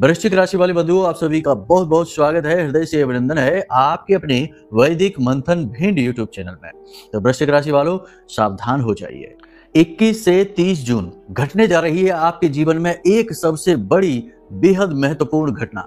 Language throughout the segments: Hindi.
वृश्चिक राशि वाले बंधुओं, आप सभी का बहुत बहुत स्वागत है, हृदय से अभिनंदन है आपके अपने वैदिक मंथन भिंड यूट्यूब चैनल में। तो वृश्चिक राशि वालों, सावधान हो जाइए। 21 से 30 जून घटने जा रही है आपके जीवन में एक सबसे बड़ी बेहद महत्वपूर्ण घटना।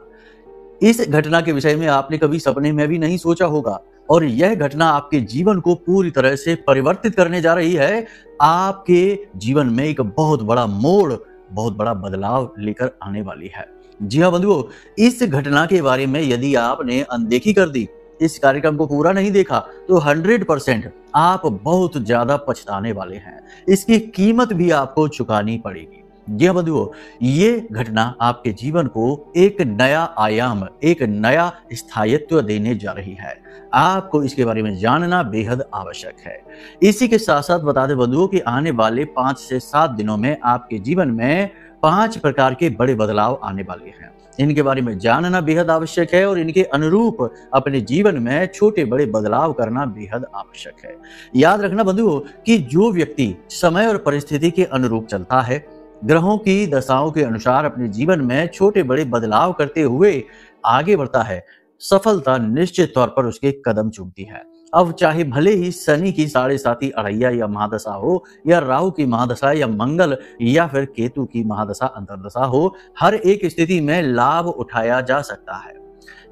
इस घटना के विषय में आपने कभी सपने में भी नहीं सोचा होगा और यह घटना आपके जीवन को पूरी तरह से परिवर्तित करने जा रही है। आपके जीवन में एक बहुत बड़ा मोड़, बहुत बड़ा बदलाव लेकर आने वाली है। जी हाँ बंधुओं, इस घटना के बारे में यदि आपने अनदेखी कर दी, इस कार्यक्रम को पूरा नहीं देखा, तो 100% आप बहुत ज्यादा पछताने वाले हैं। इसकी कीमत भी आपको चुकानी पड़ेगी। जी हाँ बंधुओं, ये घटना आपके जीवन को एक नया आयाम, एक नया स्थायित्व देने जा रही है। आपको इसके बारे में जानना बेहद आवश्यक है। इसी के साथ साथ बता दें बंधुओं कि आने वाले 5 से 7 दिनों में आपके जीवन में 5 प्रकार के बड़े बदलाव आने वाले हैं। इनके बारे में जानना बेहद आवश्यक है और इनके अनुरूप अपने जीवन में छोटे बड़े बदलाव करना बेहद आवश्यक है। याद रखना बंधुओं कि जो व्यक्ति समय और परिस्थिति के अनुरूप चलता है, ग्रहों की दशाओं के अनुसार अपने जीवन में छोटे बड़े बदलाव करते हुए आगे बढ़ता है, सफलता निश्चित तौर पर उसके कदम चूमती है। अब चाहे भले ही शनि की 7.5 अढ़ैया या महादशा हो, या राहु की महादशा, या मंगल या फिर केतु की महादशा अंतर्दशा हो, हर एक स्थिति में लाभ उठाया जा सकता है।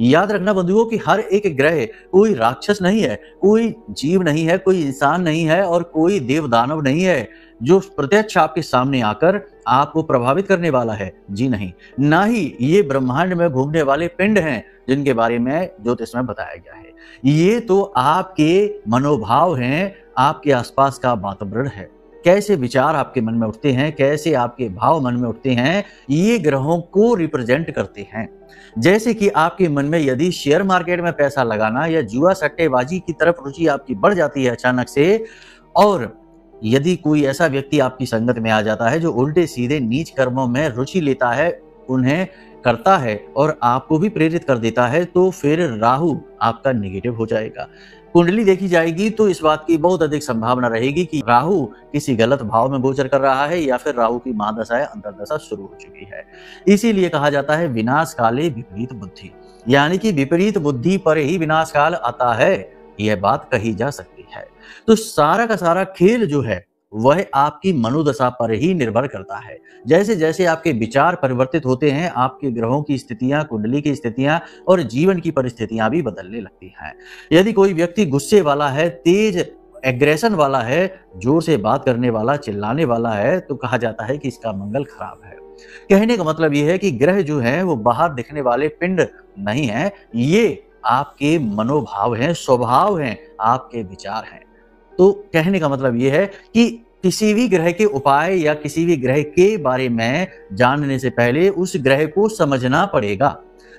याद रखना बंधुओं कि हर एक ग्रह कोई राक्षस नहीं है, कोई जीव नहीं है, कोई इंसान नहीं है और कोई देव दानव नहीं है जो प्रत्यक्ष आपके सामने आकर आपको प्रभावित करने वाला है। जी नहीं, ना ही ये ब्रह्मांड में घूमने वाले पिंड हैं जिनके बारे में ज्योतिष में बताया गया है। ये तो आपके मनोभाव हैं, आपके आसपास का वातावरण है। कैसे विचार आपके मन में उठते हैं, कैसे आपके भाव मन में उठते हैं, ये ग्रहों को रिप्रेजेंट करते हैं। जैसे कि आपके मन में यदि शेयर मार्केट में पैसा लगाना या जुआ सट्टेबाजी की तरफ रुचि आपकी बढ़ जाती है अचानक से, और यदि कोई ऐसा व्यक्ति आपकी संगत में आ जाता है जो उल्टे सीधे नीच कर्मों में रुचि लेता है, उन्हें करता है और आपको भी प्रेरित कर देता है, तो फिर राहु आपका नेगेटिव हो जाएगा। कुंडली देखी जाएगी तो इस बात की बहुत अधिक संभावना रहेगी कि राहु किसी गलत भाव में गोचर कर रहा है या फिर राहु की महादशा या अंतर्दशा शुरू हो चुकी है। इसीलिए कहा जाता है विनाश काले विपरीत बुद्धि, यानी कि विपरीत बुद्धि पर ही विनाश काल आता है, यह बात कही जा सकती है। तो सारा का सारा खेल जो है वह आपकी मनोदशा पर ही निर्भर करता है। जैसे जैसे आपके विचार परिवर्तित होते हैं, आपके ग्रहों की स्थितियां, कुंडली की स्थितियां और जीवन की परिस्थितियां भी बदलने लगती हैं। यदि कोई व्यक्ति गुस्से वाला है, तेज एग्रेशन वाला है, जोर से बात करने वाला, चिल्लाने वाला है, तो कहा जाता है कि इसका मंगल खराब है। कहने का मतलब यह है कि ग्रह जो है वो बाहर दिखने वाले पिंड नहीं है, ये आपके मनोभाव हैं, स्वभाव हैं, आपके विचार हैं। तो कहने का मतलब यह है कि किसी भी ग्रह के उपाय या किसी भी ग्रह के बारे में जानने से पहले उस ग्रह को समझना पड़ेगा।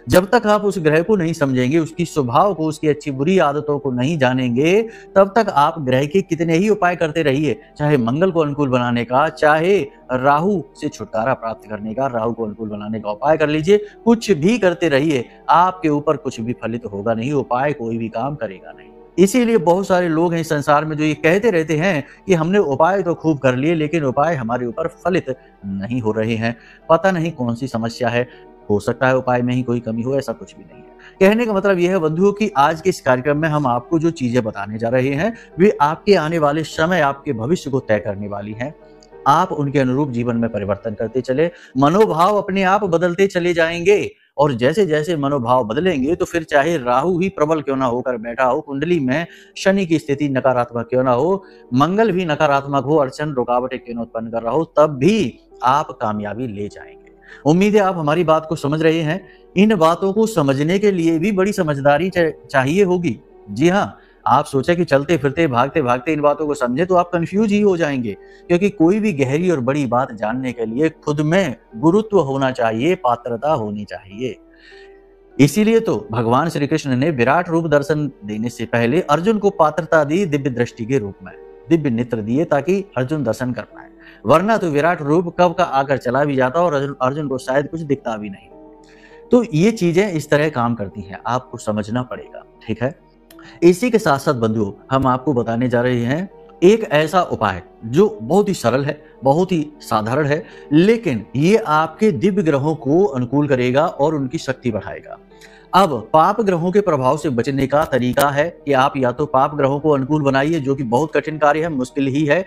जब तक आप उस ग्रह को नहीं समझेंगे, उसकी स्वभाव को, उसकी अच्छी बुरी आदतों को नहीं जानेंगे, तब तक आप ग्रह के कितने ही उपाय करते रहिए, चाहे मंगल को अनुकूल बनाने का, चाहे राहु से छुटकारा प्राप्त करने का, राहु को अनुकूल बनाने का उपाय कर लीजिए, कुछ भी करते रहिए, आपके ऊपर कुछ भी फलित होगा नहीं, उपाय कोई भी काम करेगा नहीं। इसीलिए बहुत सारे लोग हैं इस संसार में जो ये कहते रहते हैं कि हमने उपाय तो खूब कर लिए लेकिन उपाय हमारे ऊपर फलित नहीं हो रहे हैं। पता नहीं कौन सी समस्या है, हो सकता है उपाय में ही कोई कमी हो, ऐसा कुछ भी नहीं है। कहने का मतलब यह है बंधुओं कि आज के इस कार्यक्रम में हम आपको जो चीजें बताने जा रहे हैं वे आपके आने वाले समय, आपके भविष्य को तय करने वाली हैं। आप उनके अनुरूप जीवन में परिवर्तन करते चले, मनोभाव अपने आप बदलते चले जाएंगे और जैसे जैसे मनोभाव बदलेंगे तो फिर चाहे राहु ही प्रबल क्यों ना होकर बैठा हो, कुंडली में शनि की स्थिति नकारात्मक क्यों ना हो, मंगल भी नकारात्मक हो, अड़चन रुकावटें क्यों न उत्पन्न कर रहा हो, तब भी आप कामयाबी ले जाएंगे। उम्मीद है आप हमारी बात को समझ रहे हैं। इन बातों को समझने के लिए भी बड़ी समझदारी चाहिए होगी। जी हाँ, आप सोचे कि चलते फिरते, भागते भागते इन बातों को समझे तो आप कंफ्यूज ही हो जाएंगे, क्योंकि कोई भी गहरी और बड़ी बात जानने के लिए खुद में गुरुत्व होना चाहिए, पात्रता होनी चाहिए। इसीलिए तो भगवान श्री कृष्ण ने विराट रूप दर्शन देने से पहले अर्जुन को पात्रता दी, दिव्य दृष्टि के रूप में दिव्य नेत्र दिए ताकि अर्जुन दर्शन कर पाए, वरना तो विराट रूप कब का आकर चला भी जाता और अर्जुन को शायद कुछ दिखता भी नहीं। तो ये चीजें इस तरह काम करती हैं, आपको समझना पड़ेगा। ठीक है, इसी के साथ साथ बंधुओं हम आपको बताने जा रहे हैं एक ऐसा उपाय जो बहुत ही सरल है, बहुत ही साधारण है, लेकिन ये आपके दिव्य ग्रहों को अनुकूल करेगा और उनकी शक्ति बढ़ाएगा। अब पाप ग्रहों के प्रभाव से बचने का तरीका है कि आप या तो पाप ग्रहों को अनुकूल बनाइए, जो कि बहुत कठिन कार्य है, मुश्किल ही है।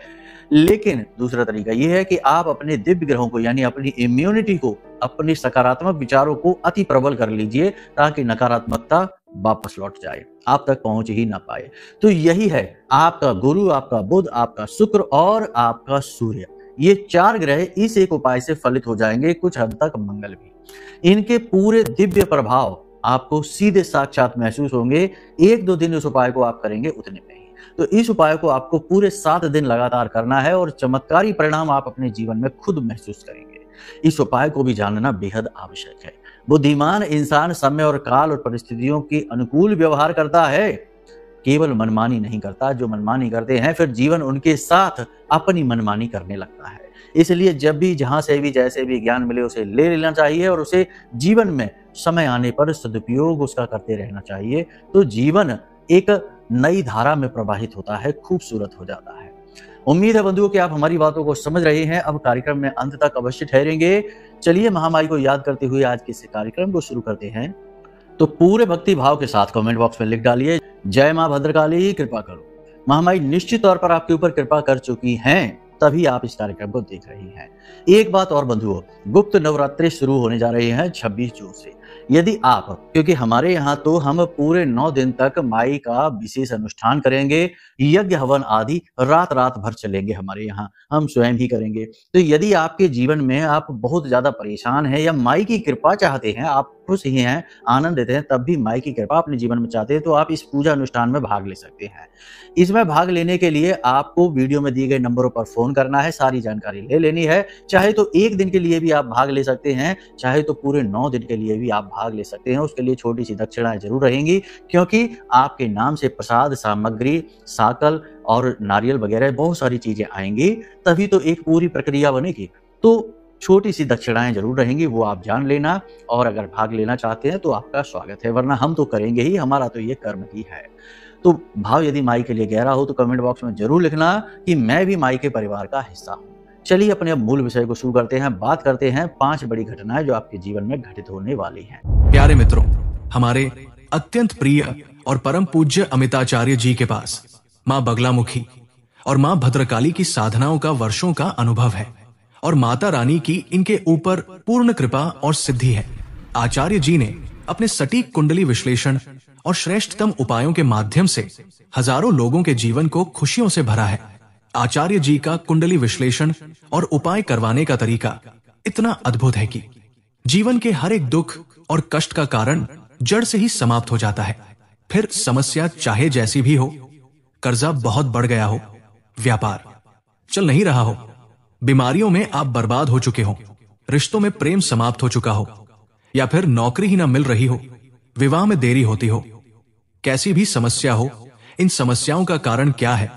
लेकिन दूसरा तरीका यह है कि आप अपने दिव्य ग्रहों को यानी अपनी इम्यूनिटी को, अपने सकारात्मक विचारों को अति प्रबल कर लीजिए, ताकि नकारात्मकता वापस लौट जाए, आप तक पहुंच ही ना पाए। तो यही है आपका गुरु, आपका बुध, आपका शुक्र और आपका सूर्य। ये 4 ग्रह इस एक उपाय से फलित हो जाएंगे, कुछ हद तक मंगल भी। इनके पूरे दिव्य प्रभाव आपको सीधे साक्षात महसूस होंगे। 1-2 दिन इस उपाय को आप करेंगे उतने में ही। तो इस उपाय को आपको पूरे 7 दिन लगातार करना है और चमत्कारी परिणाम आप अपने जीवन में खुद महसूस करेंगे। इस उपाय को भी जानना बेहद आवश्यक है। बुद्धिमान इंसान समय और काल और परिस्थितियों के अनुकूल व्यवहार करता है, केवल मनमानी नहीं करता। जो मनमानी करते हैं फिर जीवन उनके साथ अपनी मनमानी करने लगता है। इसलिए जब भी, जहां से भी, जैसे भी ज्ञान मिले उसे ले लेना चाहिए और उसे जीवन में समय आने पर सदुपयोग उसका करते रहना चाहिए। तो जीवन एक नई धारा में प्रवाहित होता है, खूबसूरत हो जाता है। उम्मीद है बंधुओं कि आप हमारी बातों को समझ रहे हैं। अब कार्यक्रम में अंत तक अवश्य ठहरेंगे। चलिए महामाई को याद करते हुए आज के इस कार्यक्रम को शुरू करते हैं। तो पूरे भक्ति भाव के साथ कमेंट बॉक्स में लिख डालिए, जय मां भद्रकाली, कृपा करो। महामाई निश्चित तौर पर आपके ऊपर कृपा कर चुकी हैं, तभी आप इस कार्यक्रम को देख रही हैं। एक बात और बंधुओं, गुप्त नवरात्रि शुरू होने जा रहे हैं 26 जून से। यदि आप, क्योंकि हमारे यहाँ तो हम पूरे 9 दिन तक माई का विशेष अनुष्ठान करेंगे, यज्ञ हवन आदि रात रात भर चलेंगे, हमारे यहाँ हम स्वयं ही करेंगे। तो यदि आपके जीवन में आप बहुत ज्यादा परेशान हैं या माई की कृपा चाहते हैं, आप खुश ही हैं, आनंद देते हैं, तब भी माई की कृपा अपने जीवन में चाहते हैं, तो आप इस पूजा अनुष्ठान में भाग ले सकते हैं। इसमें भाग लेने के लिए आपको वीडियो में दिए गए नंबरों पर फोन करना है, सारी जानकारी ले लेनी है। चाहे तो 1 दिन के लिए भी आप भाग ले सकते हैं, चाहे तो पूरे 9 दिन के लिए भी आप भाग ले सकते हैं। उसके लिए छोटी सी दक्षिणाएं जरूर रहेंगी, क्योंकि आपके नाम से प्रसाद सामग्री, साकल और नारियल वगैरह बहुत सारी चीजें आएंगी, तभी तो एक पूरी प्रक्रिया बनेगी। तो छोटी सी दक्षिणाएं जरूर रहेंगी, वो आप जान लेना। और अगर भाग लेना चाहते हैं तो आपका स्वागत है, वरना हम तो करेंगे ही, हमारा तो ये कर्म ही है। तो भाव यदि माई के लिए गहरा हो तो कमेंट बॉक्स में जरूर लिखना कि मैं भी माई के परिवार का हिस्सा हूँ। चलिए अपने अब मूल विषय को शुरू करते हैं। बात करते हैं 5 बड़ी घटनाएं जो आपके जीवन में घटित होने वाली हैं। प्यारे मित्रों, हमारे अत्यंत प्रिय और परम पूज्य अमिताचार्य जी के पास माँ बगलामुखी और माँ भद्रकाली की साधनाओं का वर्षों का अनुभव है और माता रानी की इनके ऊपर पूर्ण कृपा और सिद्धि है। आचार्य जी ने अपने सटीक कुंडली विश्लेषण और श्रेष्ठतम उपायों के माध्यम से हजारों लोगों के जीवन को खुशियों से भरा है। आचार्य जी का कुंडली विश्लेषण और उपाय करवाने का तरीका इतना अद्भुत है कि जीवन के हर एक दुख और कष्ट का कारण जड़ से ही समाप्त हो जाता है। फिर समस्या चाहे जैसी भी हो, कर्जा बहुत बढ़ गया हो, व्यापार चल नहीं रहा हो, बीमारियों में आप बर्बाद हो चुके हो, रिश्तों में प्रेम समाप्त हो चुका हो, या फिर नौकरी ही ना मिल रही हो, विवाह में देरी होती हो, कैसी भी समस्या हो, इन समस्याओं का कारण क्या है,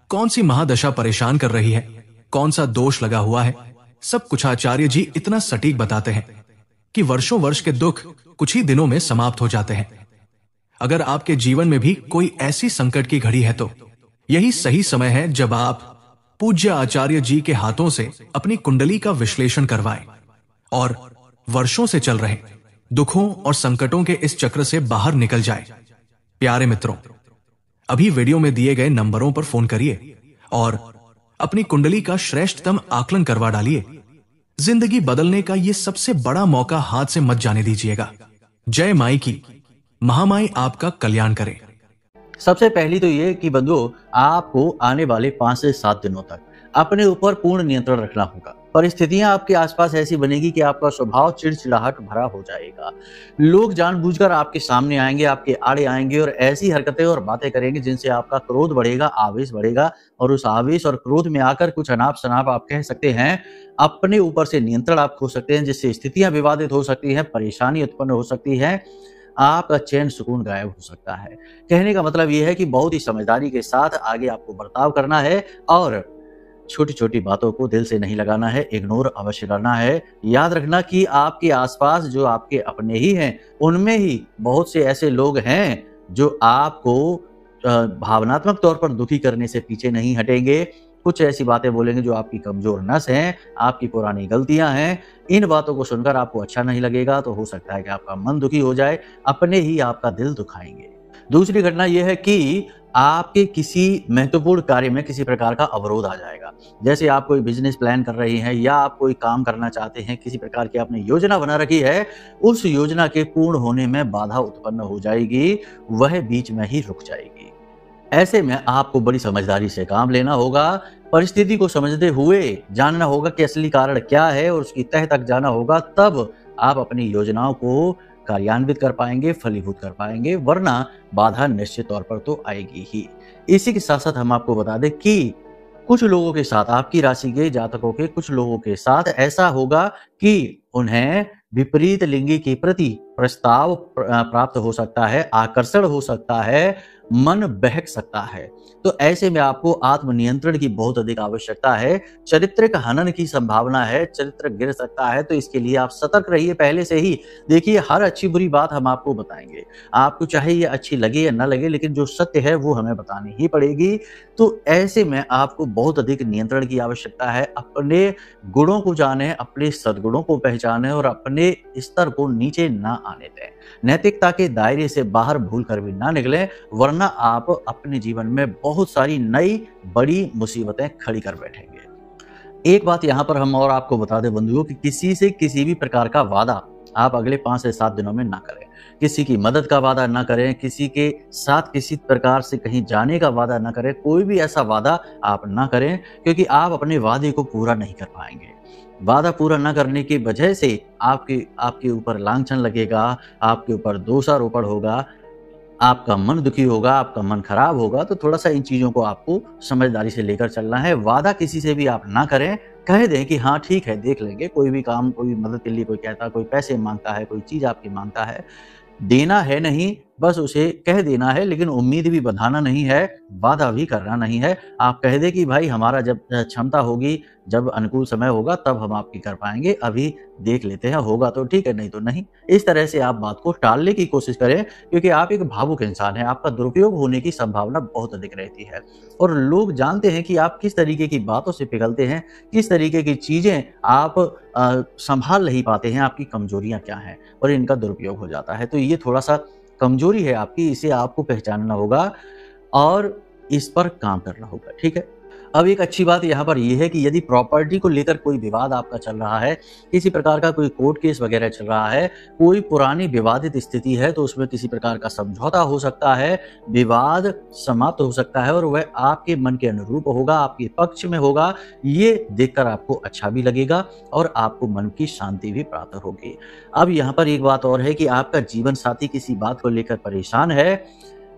कौन सी महादशा परेशान कर रही है, कौन सा दोष लगा हुआ है, सब कुछ आचार्य जी इतना सटीक बताते हैं कि वर्षों वर्ष के दुख कुछ ही दिनों में समाप्त हो जाते हैं। अगर आपके जीवन में भी कोई ऐसी संकट की घड़ी है तो यही सही समय है जब आप पूज्य आचार्य जी के हाथों से अपनी कुंडली का विश्लेषण करवाएं और वर्षों से चल रहे दुखों और संकटों के इस चक्र से बाहर निकल जाए। प्यारे मित्रों, अभी वीडियो में दिए गए नंबरों पर फोन करिए और अपनी कुंडली का श्रेष्ठतम आकलन करवा डालिए। जिंदगी बदलने का ये सबसे बड़ा मौका हाथ से मत जाने दीजिएगा। जय माई की, महामाई आपका कल्याण करे। सबसे पहली तो ये कि बंधुओं, आपको आने वाले 5 से 7 दिनों तक अपने ऊपर पूर्ण नियंत्रण रखना होगा। परिस्थितियां आपके आसपास ऐसी बनेगी कि आपका स्वभाव चिड़चिड़ाहट भरा हो जाएगा। लोग जानबूझकर आपके सामने आएंगे, आपके आड़े आएंगे और ऐसी हरकतें और बातें करेंगे जिनसे आपका क्रोध बढ़ेगा, आवेश बढ़ेगा। और उस आवेश और क्रोध में आकर कुछ अनाप शनाप आप कह सकते हैं, अपने ऊपर से नियंत्रण आप खो सकते हैं, जिससे स्थितियां विवादित हो सकती हैं, परेशानी उत्पन्न हो सकती है, आपका चैन सुकून गायब हो सकता है। कहने का मतलब यह है कि बहुत ही समझदारी के साथ आगे आपको बर्ताव करना है और छोटी छोटी बातों को दिल से नहीं लगाना है, इग्नोर अवश्य करना है। याद रखना कि आपके आसपास जो आपके अपने ही हैं, उनमें ही बहुत से ऐसे लोग हैं जो आपको भावनात्मक तौर पर दुखी करने से पीछे नहीं हटेंगे। कुछ ऐसी बातें बोलेंगे जो आपकी कमजोर नस हैं, आपकी पुरानी गलतियां हैं। इन बातों को सुनकर आपको अच्छा नहीं लगेगा, तो हो सकता है कि आपका मन दुखी हो जाए, अपने ही आपका दिल दुखाएंगे। दूसरी घटना यह है कि आपके किसी महत्वपूर्ण कार्य में किसी प्रकार का अवरोध आ जाएगा। जैसे आप कोई बिजनेस प्लान कर रही हैं या आप कोई काम करना चाहते हैं, किसी प्रकार की आपने योजना बना रखी है, उस योजना के पूर्ण होने में बाधा उत्पन्न हो जाएगी, वह बीच में ही रुक जाएगी। ऐसे में आपको बड़ी समझदारी से काम लेना होगा, परिस्थिति को समझते हुए जानना होगा कि असली कारण क्या है और उसकी तह तक जाना होगा, तब आप अपनी योजनाओं को कार्यान्वित कर पाएंगे, फलीभूत कर पाएंगे, वरना बाधा निश्चित तौर पर तो आएगी ही। इसी के साथ साथ हम आपको बता दें कि कुछ लोगों के साथ, आपकी राशि के जातकों के कुछ लोगों के साथ ऐसा होगा कि उन्हें विपरीत लिंगी के प्रति प्रस्ताव प्राप्त हो सकता है, आकर्षण हो सकता है, मन बहक सकता है। तो ऐसे में आपको आत्मनियंत्रण की बहुत अधिक आवश्यकता है। चरित्रिक हनन की संभावना है, चरित्र गिर सकता है, तो इसके लिए आप सतर्क रहिए पहले से ही। देखिए, हर अच्छी बुरी बात हम आपको बताएंगे, आपको चाहे ये अच्छी लगे या ना लगे, लेकिन जो सत्य है वो हमें बतानी ही पड़ेगी। तो ऐसे में आपको बहुत अधिक नियंत्रण की आवश्यकता है। अपने गुणों को जाने, अपने सद्गुणों को पहचाने और अपने स्तर को नीचे ना आने दें। नैतिकता के दायरे से बाहर भूल कर भी ना निकलें, वरना आप अपने जीवन में बहुत सारी नई बड़ी मुसीबतें खड़ी कर बैठेंगे। एक बात यहाँ पर हम और आपको बता दें बंधुओं कि किसी से किसी भी प्रकार का वादा आप अगले 5 से 7 दिनों में ना करें। किसी की मदद का वादा ना करें, किसी के साथ किसी प्रकार से कहीं जाने का वादा ना करें। कोई भी ऐसा वादा आप ना करें, क्योंकि आप अपने वादे को पूरा नहीं कर पाएंगे। वादा पूरा न करने की वजह से आपके ऊपर लांछन लगेगा, आपके ऊपर दोषारोपण होगा, आपका मन दुखी होगा, आपका मन खराब होगा। तो थोड़ा सा इन चीजों को आपको समझदारी से लेकर चलना है। वादा किसी से भी आप ना करें, कह दें कि हाँ ठीक है, देख लेंगे। कोई भी काम, कोई मदद के लिए कोई कहता, कोई पैसे मांगता है, कोई चीज आपकी मांगता है, देना है नहीं, बस उसे कह देना है, लेकिन उम्मीद भी बंधाना नहीं है, वादा भी करना नहीं है। आप कह दे कि भाई हमारा जब क्षमता होगी, जब अनुकूल समय होगा तब हम आपकी कर पाएंगे, अभी देख लेते हैं, होगा तो ठीक है, नहीं तो नहीं। इस तरह से आप बात को टालने की कोशिश करें, क्योंकि आप एक भावुक इंसान हैं, आपका दुरुपयोग होने की संभावना बहुत अधिक रहती है। और लोग जानते हैं कि आप किस तरीके की बातों से पिघलते हैं, किस तरीके की चीजें आप संभाल नहीं पाते हैं, आपकी कमजोरियां क्या हैं, और इनका दुरुपयोग हो जाता है। तो ये थोड़ा सा कमजोरी है आपकी, इसे आपको पहचानना होगा और इस पर काम करना होगा, ठीक है। अब एक अच्छी बात यहाँ पर यह है कि यदि प्रॉपर्टी को लेकर कोई विवाद आपका चल रहा है, किसी प्रकार का कोई कोर्ट केस वगैरह चल रहा है, कोई पुरानी विवादित स्थिति है, तो उसमें किसी प्रकार का समझौता हो सकता है, विवाद समाप्त हो सकता है और वह आपके मन के अनुरूप होगा, आपके पक्ष में होगा। ये देखकर आपको अच्छा भी लगेगा और आपको मन की शांति भी प्राप्त होगी। अब यहाँ पर एक बात और है कि आपका जीवन साथी किसी बात को लेकर परेशान है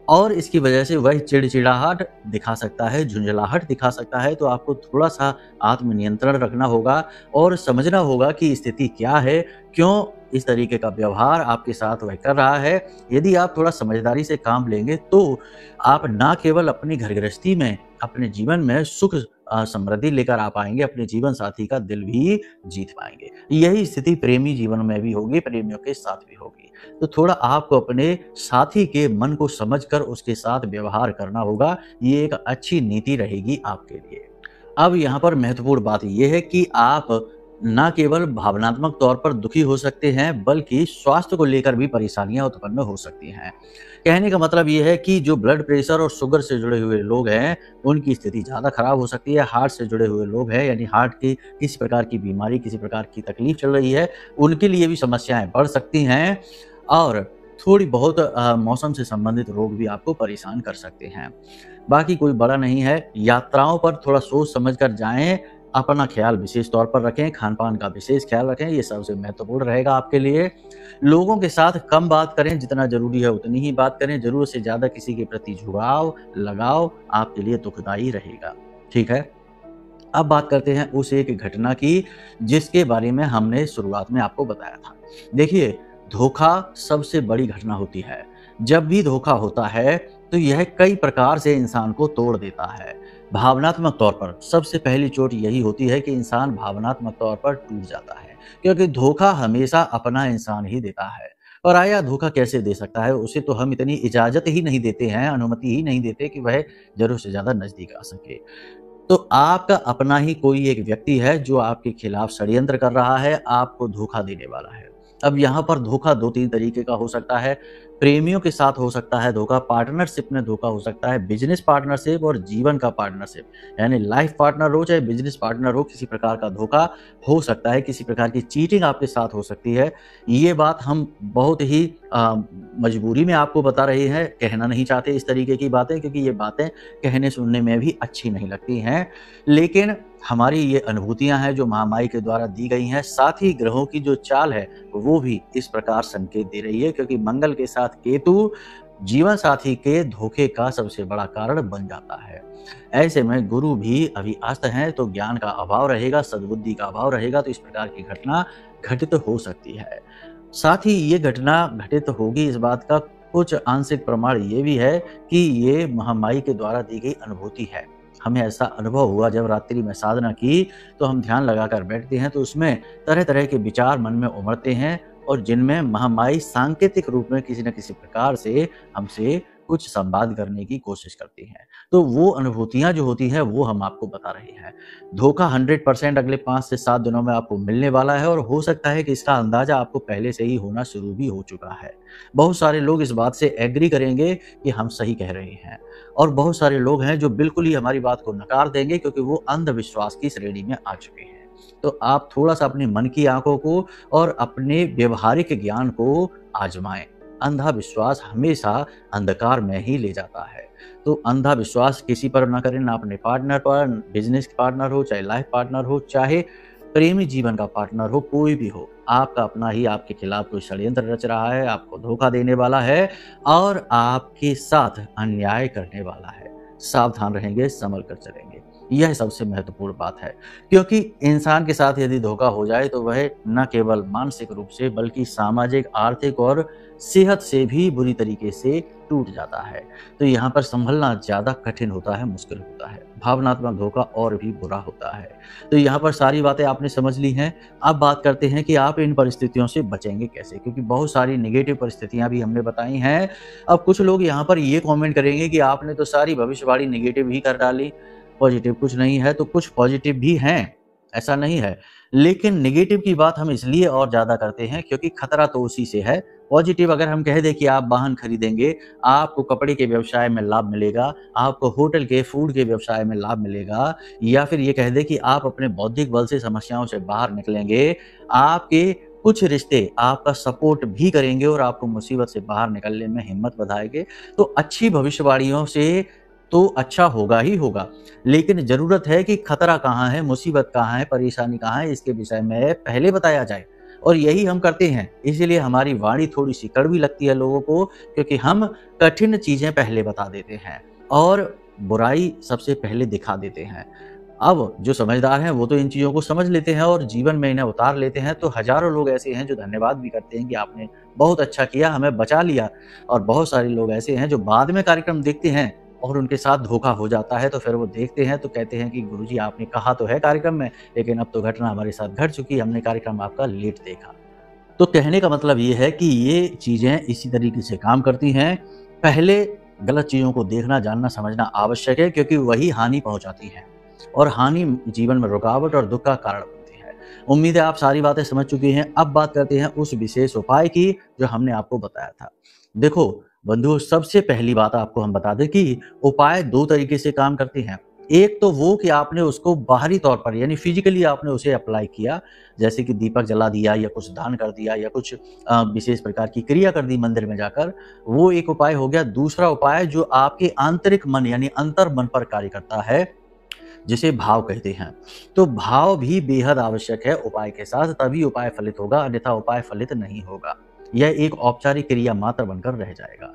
और इसकी वजह से वह चिड़चिड़ाहट दिखा सकता है, झुंझलाहट दिखा सकता है। तो आपको थोड़ा सा आत्मनियंत्रण रखना होगा और समझना होगा कि स्थिति क्या है, क्यों इस तरीके का व्यवहार आपके साथ वह कर रहा है। यदि आप थोड़ा समझदारी से काम लेंगे तो आप ना केवल अपनी घर गृहस्थी में, अपने जीवन में सुख समृद्धि लेकर आ पाएंगे, अपने जीवन साथी का दिल भी जीत पाएंगे। यही स्थिति प्रेमी जीवन में भी होगी, प्रेमियों के साथ भी होगी। तो थोड़ा आपको अपने साथी के मन को समझकर उसके साथ व्यवहार करना होगा। ये एक अच्छी नीति रहेगी आपके लिए। अब यहाँ पर महत्वपूर्ण बात यह है कि आप न केवल भावनात्मक तौर पर दुखी हो सकते हैं, बल्कि स्वास्थ्य को लेकर भी परेशानियां उत्पन्न हो सकती हैं। कहने का मतलब ये है कि जो ब्लड प्रेशर और शुगर से जुड़े हुए लोग हैं, उनकी स्थिति ज़्यादा खराब हो सकती है। हार्ट से जुड़े हुए लोग हैं, यानी हार्ट की किसी प्रकार की बीमारी, किसी प्रकार की तकलीफ चल रही है, उनके लिए भी समस्याएं बढ़ सकती हैं और थोड़ी बहुत मौसम से संबंधित रोग भी आपको परेशान कर सकते हैं। बाकी कोई बड़ा नहीं है। यात्राओं पर थोड़ा सोच समझ कर जाएं, अपना ख्याल विशेष तौर पर रखें, खान पान का विशेष ख्याल रखें, ये सबसे महत्वपूर्ण रहेगा आपके लिए। लोगों के साथ कम बात करें, जितना जरूरी है उतनी ही बात करें। जरूरत से ज्यादा किसी के प्रति झुकाव, लगाव आपके लिए दुखदायी रहेगा, ठीक है। अब बात करते हैं उस एक घटना की जिसके बारे में हमने शुरुआत में आपको बताया था। देखिए, धोखा सबसे बड़ी घटना होती है। जब भी धोखा होता है तो यह कई प्रकार से इंसान को तोड़ देता है। भावनात्मक तौर पर सबसे पहली चोट यही होती है कि इंसान भावनात्मक तौर पर टूट जाता है, क्योंकि धोखा हमेशा अपना इंसान ही देता है। पराया धोखा कैसे दे सकता है? उसे तो हम इतनी इजाज़त ही नहीं देते हैं, अनुमति ही नहीं देते कि वह ज़रूरत से ज़्यादा नज़दीक आ सके। तो आपका अपना ही कोई एक व्यक्ति है जो आपके खिलाफ षड्यंत्र कर रहा है, आपको धोखा देने वाला है। अब यहाँ पर धोखा 2-3 तरीके का हो सकता है। प्रेमियों के साथ हो सकता है धोखा, पार्टनरशिप में धोखा हो सकता है, बिज़नेस पार्टनरशिप और जीवन का पार्टनरशिप, यानी लाइफ पार्टनर हो चाहे बिज़नेस पार्टनर हो, किसी प्रकार का धोखा हो सकता है, किसी प्रकार की चीटिंग आपके साथ हो सकती है। ये बात हम बहुत ही मजबूरी में आपको बता रहे हैं, कहना नहीं चाहते इस तरीके की बातें, क्योंकि ये बातें कहने सुनने में भी अच्छी नहीं लगती हैं। लेकिन हमारी ये अनुभूतियाँ हैं जो महामाई के द्वारा दी गई हैं, साथ ही ग्रहों की जो चाल है वो भी इस प्रकार संकेत दे रही है, क्योंकि मंगल के साथ केतु जीवन साथी के धोखे का सबसे बड़ा कारण बन जाता है। ऐसे में गुरु भी अभी अस्त हैं, तो ज्ञान का अभाव रहेगा, सद्बुद्धि का अभाव रहेगा, तो इस प्रकार की घटना घटित हो सकती है। साथ ही ये घटना घटित होगी, इस बात का कुछ आंशिक प्रमाण ये भी है कि ये महामाई के द्वारा दी गई अनुभूति है। हमें ऐसा अनुभव हुआ जब रात्रि में साधना की, तो हम ध्यान लगाकर बैठते हैं तो उसमें तरह तरह के विचार मन में उमड़ते हैं, और जिनमें महामाई सांकेतिक रूप में किसी न किसी प्रकार से हमसे कुछ संवाद करने की कोशिश करती हैं। तो वो अनुभूतियाँ जो होती हैं वो हम आपको बता रहे हैं। धोखा 100% अगले 5 से 7 दिनों में आपको मिलने वाला है, और हो सकता है कि इसका अंदाजा आपको पहले से ही होना शुरू भी हो चुका है। बहुत सारे लोग इस बात से एग्री करेंगे कि हम सही कह रहे हैं, और बहुत सारे लोग हैं जो बिल्कुल ही हमारी बात को नकार देंगे, क्योंकि वो अंधविश्वास की श्रेणी में आ चुके हैं। तो आप थोड़ा-सा अपनी मन की आँखों को और अपने व्यवहारिक ज्ञान को आज़माएँ। अंधा विश्वास हमेशा अंधकार में ही ले जाता है। तो अंधा विश्वास किसी पर ना करें, ना अपने पार्टनर पर, बिज़नेस पार्टनर हो, चाहे लाइफ पार्टनर हो, चाहे प्रेमी जीवन का पार्टनर हो, कोई भी हो। आपका अपना ही आपके खिलाफ कोई षड्यंत्र रच रहा है, आपको धोखा देने वाला है और आपके साथ अन्याय करने वाला है। सावधान रहेंगे, संभल कर चलेंगे। यह सबसे महत्वपूर्ण बात है, क्योंकि इंसान के साथ यदि धोखा हो जाए तो वह न केवल मानसिक रूप से बल्कि सामाजिक, आर्थिक और सेहत से भी बुरी तरीके से टूट जाता है। तो यहाँ पर संभलना ज़्यादा कठिन होता है, मुश्किल होता है। भावनात्मक धोखा और भी बुरा होता है। तो यहाँ पर सारी बातें आपने समझ ली हैं। अब बात करते हैं कि आप इन परिस्थितियों से बचेंगे कैसे, क्योंकि बहुत सारी नेगेटिव परिस्थितियाँ भी हमने बताई हैं। अब कुछ लोग यहाँ पर ये कमेंट करेंगे कि आपने तो सारी भविष्यवाणी नेगेटिव ही कर डाली, पॉजिटिव कुछ नहीं है। तो कुछ पॉजिटिव भी हैं, ऐसा नहीं है, लेकिन नेगेटिव की बात हम इसलिए और ज़्यादा करते हैं क्योंकि खतरा तो उसी से है। पॉजिटिव अगर हम कह दें कि आप वाहन खरीदेंगे, आपको कपड़े के व्यवसाय में लाभ मिलेगा, आपको होटल के फूड के व्यवसाय में लाभ मिलेगा, या फिर ये कह दें कि आप अपने बौद्धिक बल से समस्याओं से बाहर निकलेंगे, आपके कुछ रिश्ते आपका सपोर्ट भी करेंगे और आपको मुसीबत से बाहर निकलने में हिम्मत बढ़ाएंगे। तो अच्छी भविष्यवाणियों से तो अच्छा होगा ही होगा, लेकिन ज़रूरत है कि खतरा कहाँ है, मुसीबत कहाँ है, परेशानी कहाँ है, इसके विषय में पहले बताया जाए। और यही हम करते हैं, इसीलिए हमारी वाणी थोड़ी-सी कड़वी लगती है लोगों को, क्योंकि हम कठिन चीज़ें पहले बता देते हैं और बुराई सबसे पहले दिखा देते हैं। अब जो समझदार हैं वो तो इन चीज़ों को समझ लेते हैं और जीवन में इन्हें उतार लेते हैं। तो हज़ारों लोग ऐसे हैं जो धन्यवाद भी करते हैं कि आपने बहुत अच्छा किया, हमें बचा लिया। और बहुत सारे लोग ऐसे हैं जो बाद में कार्यक्रम देखते हैं और उनके साथ धोखा हो जाता है, तो फिर वो देखते हैं तो कहते हैं कि गुरुजी आपने कहा तो है कार्यक्रम में, लेकिन अब तो घटना हमारे साथ घट चुकी, हमने कार्यक्रम आपका लेट देखा। तो कहने का मतलब ये है कि ये चीज़ें इसी तरीके से काम करती हैं। पहले गलत चीज़ों को देखना, जानना, समझना आवश्यक है, क्योंकि वही हानि पहुंचाती है और हानि जीवन में रुकावट और दुख का कारण बनती है। उम्मीद है आप सारी बातें समझ चुकी हैं। अब बात करते हैं उस विशेष उपाय की जो हमने आपको बताया था। देखो बंधुओं, सबसे पहली बात आपको हम बता दें कि उपाय 2 तरीके से काम करते हैं। एक तो वो कि आपने उसको बाहरी तौर पर यानी फिजिकली आपने उसे अप्लाई किया, जैसे कि दीपक जला दिया या कुछ दान कर दिया या कुछ विशेष प्रकार की क्रिया कर दी मंदिर में जाकर, वो एक उपाय हो गया। दूसरा उपाय जो आपके आंतरिक मन यानी अंतर मन पर कार्य करता है, जिसे भाव कहते हैं। तो भाव भी बेहद आवश्यक है उपाय के साथ, तभी उपाय फलित होगा, अन्यथा उपाय फलित नहीं होगा। यह एक औपचारिक क्रिया मात्र बनकर रह जाएगा।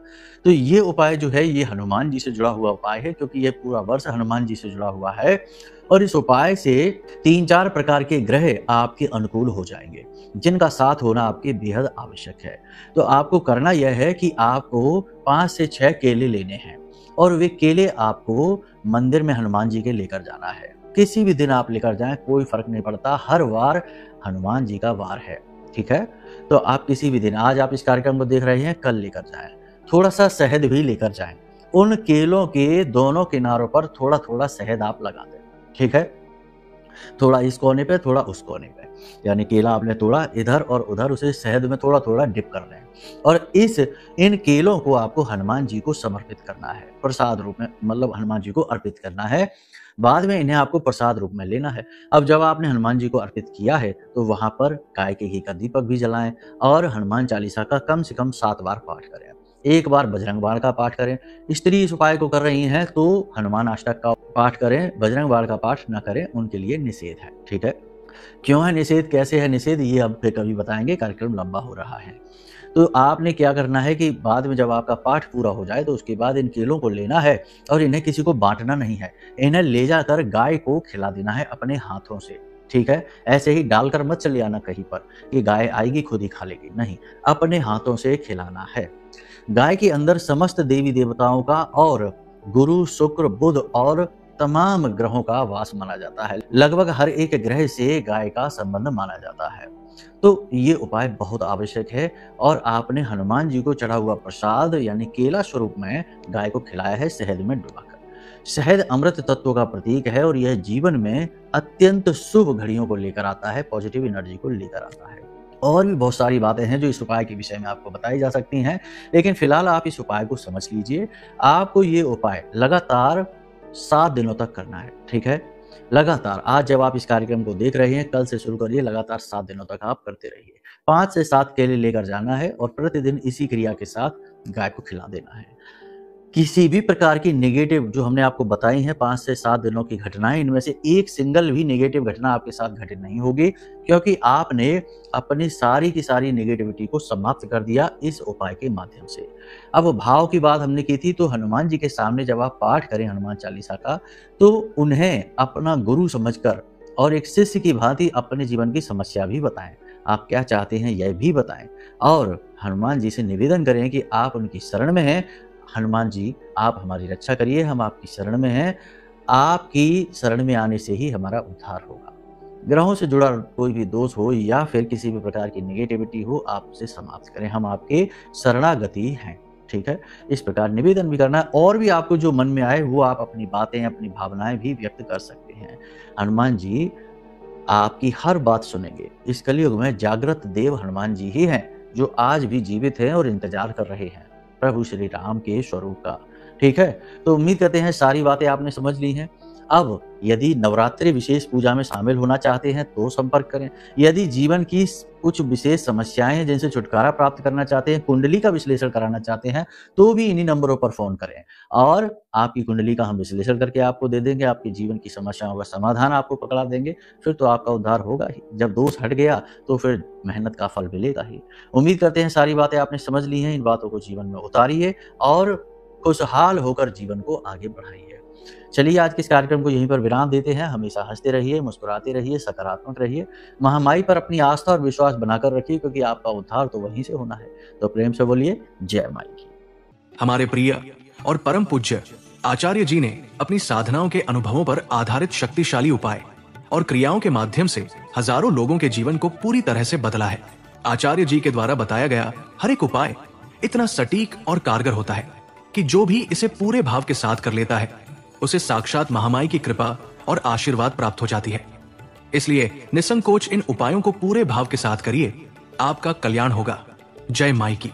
तो ये उपाय जो है ये हनुमान जी से जुड़ा हुआ उपाय है, क्योंकि ये पूरा वर्ष हनुमान जी से जुड़ा हुआ है। और इस उपाय से 3-4 प्रकार के ग्रह आपके अनुकूल हो जाएंगे, जिनका साथ होना आपके बेहद आवश्यक है। तो आपको करना यह है कि आपको 5 से 6 केले लेने हैं और वे केले आपको मंदिर में हनुमान जी के लेकर जाना है। किसी भी दिन आप लेकर जाएं, कोई फर्क नहीं पड़ता, हर वार हनुमान जी का वार है, ठीक है। तो आप किसी भी दिन, आज आप इस कार्यक्रम को देख रहे हैं, कल लेकर जाएं। थोड़ा सा शहद भी लेकर जाएं। उन केलों के दोनों किनारों पर थोड़ा थोड़ा शहद आप लगा दें, ठीक है। थोड़ा इस कोने पे, थोड़ा उस कोने पे, यानी केला आपने तोड़ा इधर और उधर, उसे शहद में थोड़ा थोड़ा डिप कर लें और इन केलों को आपको हनुमान जी को समर्पित करना है, प्रसाद रूप में, मतलब हनुमान जी को अर्पित करना है। बाद में इन्हें आपको प्रसाद रूप में लेना है। अब जब आपने हनुमान जी को अर्पित किया है तो वहां पर गाय के घी का दीपक भी जलाएं और हनुमान चालीसा का कम से कम 7 बार पाठ करें। 1 बार बजरंग बाण का पाठ करें। स्त्री इस उपाय को कर रही हैं तो हनुमान अष्टक का पाठ करें, बजरंग बाण का पाठ न करें, उनके लिए निषेध है, ठीक है। क्यों है निषेध, कैसे है निषेध, ये अब फिर कभी बताएंगे, कार्यक्रम लंबा हो रहा है। तो आपने क्या करना है कि बाद में जब आपका पाठ पूरा हो जाए तो उसके बाद इन केलों को लेना है और इन्हें किसी को बांटना नहीं है। इन्हें ले जाकर गाय को खिला देना है अपने हाथों से, ठीक है। ऐसे ही डालकर मत चले आना कहीं पर कि गाय आएगी खुद ही खा लेगी, नहीं, अपने हाथों से खिलाना है। गाय के अंदर समस्त देवी देवताओं का और गुरु, शुक्र, बुध और तमाम ग्रहों का वास माना जाता है। लगभग हर एक ग्रह से गाय का संबंध माना जाता है। तो ये उपाय बहुत आवश्यक है और आपने हनुमान जी को चढ़ा हुआ प्रसाद यानी केला स्वरूप में गाय को खिलाया है शहद में डुबाकर। शहद अमृत तत्व का प्रतीक है और यह जीवन में अत्यंत शुभ घड़ियों को लेकर आता है, पॉजिटिव एनर्जी को लेकर आता है। और भी बहुत सारी बातें हैं जो इस उपाय के विषय में आपको बताई जा सकती हैं, लेकिन फिलहाल आप इस उपाय को समझ लीजिए। आपको ये उपाय लगातार 7 दिनों तक करना है, ठीक है। लगातार, आज जब आप इस कार्यक्रम को देख रहे हैं, कल से शुरू करिए, लगातार 7 दिनों तक आप करते रहिए। 5 से 7 केले लेकर जाना है और प्रतिदिन इसी क्रिया के साथ गाय को खिला देना है। किसी भी प्रकार की नेगेटिव जो हमने आपको बताई हैं 5 से 7 दिनों की घटनाएं, इनमें से एक सिंगल भी नेगेटिव घटना आपके साथ घटित नहीं होगी, क्योंकि आपने अपनी सारी की सारी नेगेटिविटी को समाप्त कर दिया इस उपाय के माध्यम से। अब भाव की बात हमने की थी, तो हनुमान जी के सामने जब आप पाठ करें हनुमान चालीसा का, तो उन्हें अपना गुरु समझकर और एक शिष्य की भांति अपने जीवन की समस्या भी बताएं। आप क्या चाहते हैं यह भी बताएं और हनुमान जी से निवेदन करें कि आप उनकी शरण में हैं। हनुमान जी, आप हमारी रक्षा करिए, हम आपकी शरण में हैं, आपकी शरण में आने से ही हमारा उद्धार होगा। ग्रहों से जुड़ा कोई भी दोष हो या फिर किसी भी प्रकार की नेगेटिविटी हो, आप उसे समाप्त करें, हम आपके शरणागति हैं, ठीक है। इस प्रकार निवेदन भी करना है और भी आपको जो मन में आए वो आप अपनी बातें, अपनी भावनाएं भी व्यक्त कर सकते हैं। हनुमान जी आपकी हर बात सुनेंगे। इस कलयुग में जागृत देव हनुमान जी ही हैं जो आज भी जीवित हैं और इंतजार कर रहे हैं प्रभु श्री राम के स्वरूप का, ठीक है। तो उम्मीद करते हैं सारी बातें आपने समझ ली हैं। अब यदि नवरात्रि विशेष पूजा में शामिल होना चाहते हैं तो संपर्क करें। यदि जीवन की कुछ विशेष समस्याएं हैं जिनसे छुटकारा प्राप्त करना चाहते हैं, कुंडली का विश्लेषण कराना चाहते हैं, तो भी इन्हीं नंबरों पर फोन करें और आपकी कुंडली का हम विश्लेषण करके आपको दे देंगे। आपकी जीवन की समस्याओं का समाधान आपको पकड़ा देंगे। फिर तो आपका उद्धार होगा ही। जब दोष हट गया तो फिर मेहनत का फल मिलेगा ही। उम्मीद करते हैं सारी बातें आपने समझ ली हैं। इन बातों को जीवन में उतारिए और खुशहाल होकर जीवन को आगे बढ़ाइए। चलिए आज के इस कार्यक्रम को यहीं पर विराम देते हैं। हमेशा हंसते रहिए, मुस्कुराते रहिए, सकारात्मक रहिए, महामाई पर अपनी आस्था और विश्वास बनाकर रखिए, क्योंकि आपका उद्धार तो वहीं से होना है। तो प्रेम से बोलिए जय माई की। हमारे प्रिय और परम पूज्य आचार्य जी ने अपनी साधनाओं के अनुभवों पर आधारित शक्तिशाली उपाय और क्रियाओं के माध्यम से हजारों लोगों के जीवन को पूरी तरह से बदला है। आचार्य जी के द्वारा बताया गया हर एक उपाय इतना सटीक और कारगर होता है कि जो भी इसे पूरे भाव के साथ कर लेता है उसे साक्षात महामाई की कृपा और आशीर्वाद प्राप्त हो जाती है। इसलिए निसंकोच इन उपायों को पूरे भाव के साथ करिए, आपका कल्याण होगा। जय माई की।